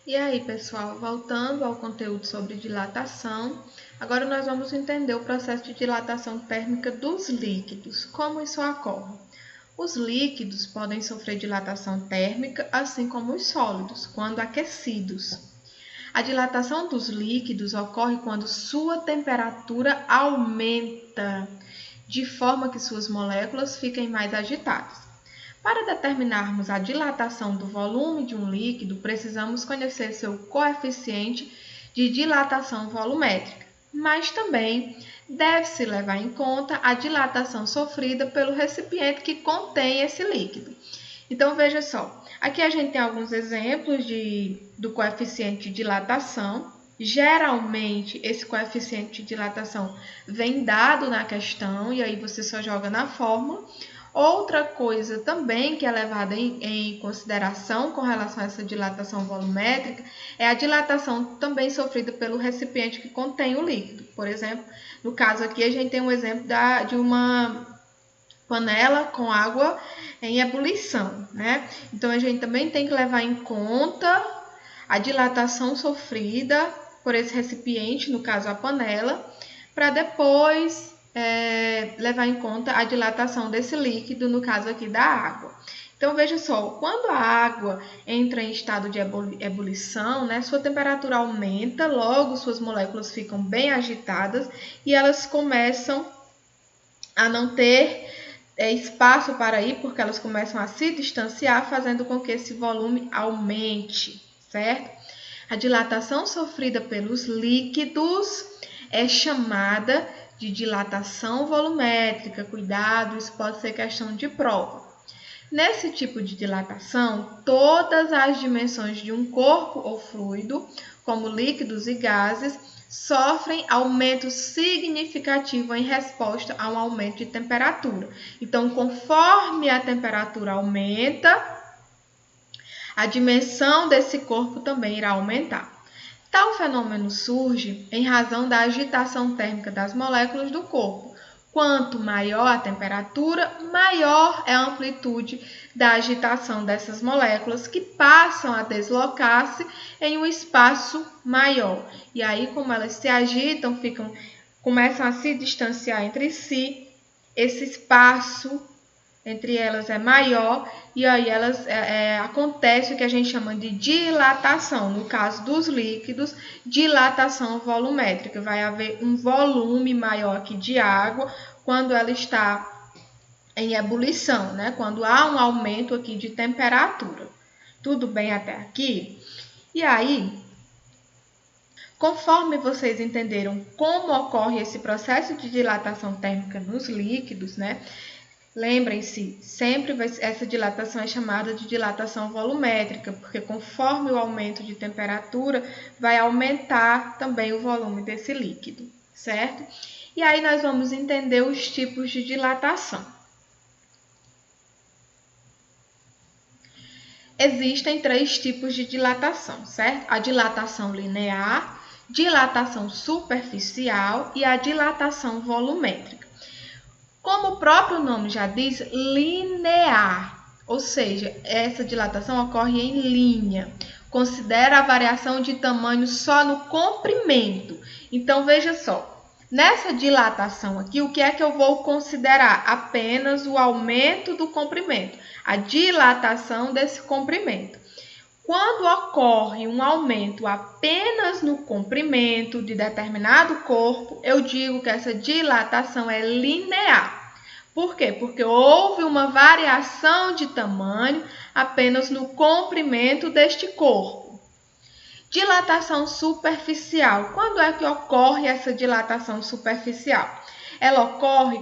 E aí, pessoal, voltando ao conteúdo sobre dilatação, agora nós vamos entender o processo de dilatação térmica dos líquidos, como isso ocorre. Os líquidos podem sofrer dilatação térmica, assim como os sólidos, quando aquecidos. A dilatação dos líquidos ocorre quando sua temperatura aumenta, de forma que suas moléculas fiquem mais agitadas. Para determinarmos a dilatação do volume de um líquido, precisamos conhecer seu coeficiente de dilatação volumétrica, mas também deve-se levar em conta a dilatação sofrida pelo recipiente que contém esse líquido. Então, veja só, aqui a gente tem alguns exemplos do coeficiente de dilatação. Geralmente, esse coeficiente de dilatação vem dado na questão, e aí você só joga na fórmula. Outra coisa também que é levada em consideração com relação a essa dilatação volumétrica é a dilatação também sofrida pelo recipiente que contém o líquido. Por exemplo, no caso aqui a gente tem um exemplo de uma panela com água em ebulição, né? Então a gente também tem que levar em conta a dilatação sofrida por esse recipiente, no caso a panela, para depois levar em conta a dilatação desse líquido, no caso aqui da água. Então, veja só, quando a água entra em estado de ebulição, né, sua temperatura aumenta, logo suas moléculas ficam bem agitadas e elas começam a não ter espaço para ir, porque elas começam a se distanciar, fazendo com que esse volume aumente, certo? A dilatação sofrida pelos líquidos é chamada de dilatação volumétrica. Cuidado, isso pode ser questão de prova. Nesse tipo de dilatação, todas as dimensões de um corpo ou fluido, como líquidos e gases, sofrem aumento significativo em resposta a um aumento de temperatura. Então, conforme a temperatura aumenta, a dimensão desse corpo também irá aumentar. Tal fenômeno surge em razão da agitação térmica das moléculas do corpo. Quanto maior a temperatura, maior é a amplitude da agitação dessas moléculas, que passam a deslocar-se em um espaço maior. E aí, como elas se agitam, começam a se distanciar entre si, esse espaço entre elas é maior e aí acontece o que a gente chama de dilatação. No caso dos líquidos, dilatação volumétrica. Vai haver um volume maior aqui de água quando ela está em ebulição, né? Quando há um aumento aqui de temperatura. Tudo bem até aqui? E aí, conforme vocês entenderam como ocorre esse processo de dilatação térmica nos líquidos, né? Lembrem-se, sempre essa dilatação é chamada de dilatação volumétrica, porque conforme o aumento de temperatura, vai aumentar também o volume desse líquido, certo? E aí nós vamos entender os tipos de dilatação. Existem 3 tipos de dilatação, certo? A dilatação linear, dilatação superficial e a dilatação volumétrica. Como o próprio nome já diz, linear, ou seja, essa dilatação ocorre em linha. Considera a variação de tamanho só no comprimento. Então, veja só, nessa dilatação aqui, o que é que eu vou considerar? Apenas o aumento do comprimento, a dilatação desse comprimento. Quando ocorre um aumento apenas no comprimento de determinado corpo, eu digo que essa dilatação é linear. Por quê? Porque houve uma variação de tamanho apenas no comprimento deste corpo. Dilatação superficial. Quando é que ocorre essa dilatação superficial? Ela ocorre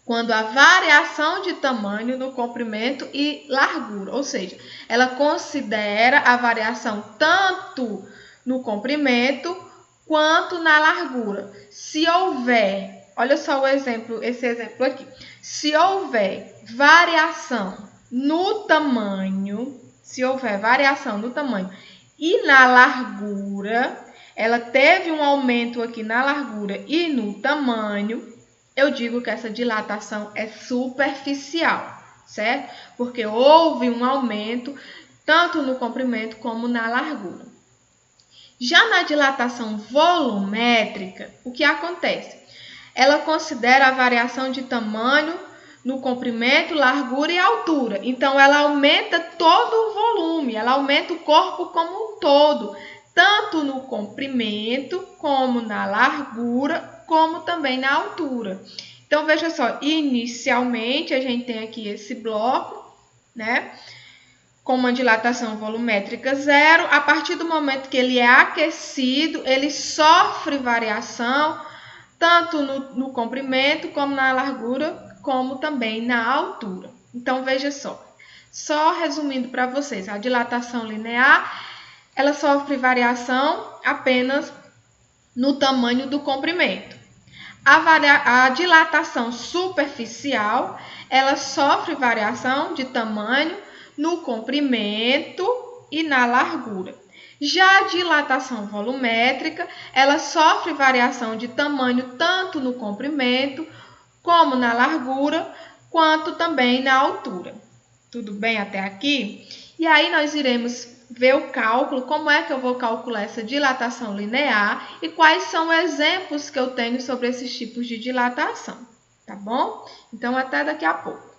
quando a variação de tamanho no comprimento e largura, ou seja, ela considera a variação tanto no comprimento quanto na largura. Se houver, olha só esse exemplo aqui, se houver variação no tamanho, e na largura, ela teve um aumento aqui na largura e no tamanho, eu digo que essa dilatação é superficial, certo? Porque houve um aumento tanto no comprimento como na largura. Já na dilatação volumétrica, o que acontece? Ela considera a variação de tamanho no comprimento, largura e altura. Então, ela aumenta todo o volume, ela aumenta o corpo como um todo, tanto no comprimento, como na largura, como também na altura. Então, veja só, inicialmente a gente tem aqui esse bloco, né? Com uma dilatação volumétrica zero. A partir do momento que ele é aquecido, ele sofre variação, tanto no comprimento, como na largura, como também na altura. Então, veja só resumindo para vocês, a dilatação linear, ela sofre variação apenas no tamanho do comprimento. A dilatação superficial, ela sofre variação de tamanho no comprimento e na largura. Já a dilatação volumétrica, ela sofre variação de tamanho tanto no comprimento, como na largura, quanto também na altura. Tudo bem até aqui? E aí nós iremos ver o cálculo, como é que eu vou calcular essa dilatação linear e quais são exemplos que eu tenho sobre esses tipos de dilatação, tá bom? Então, até daqui a pouco.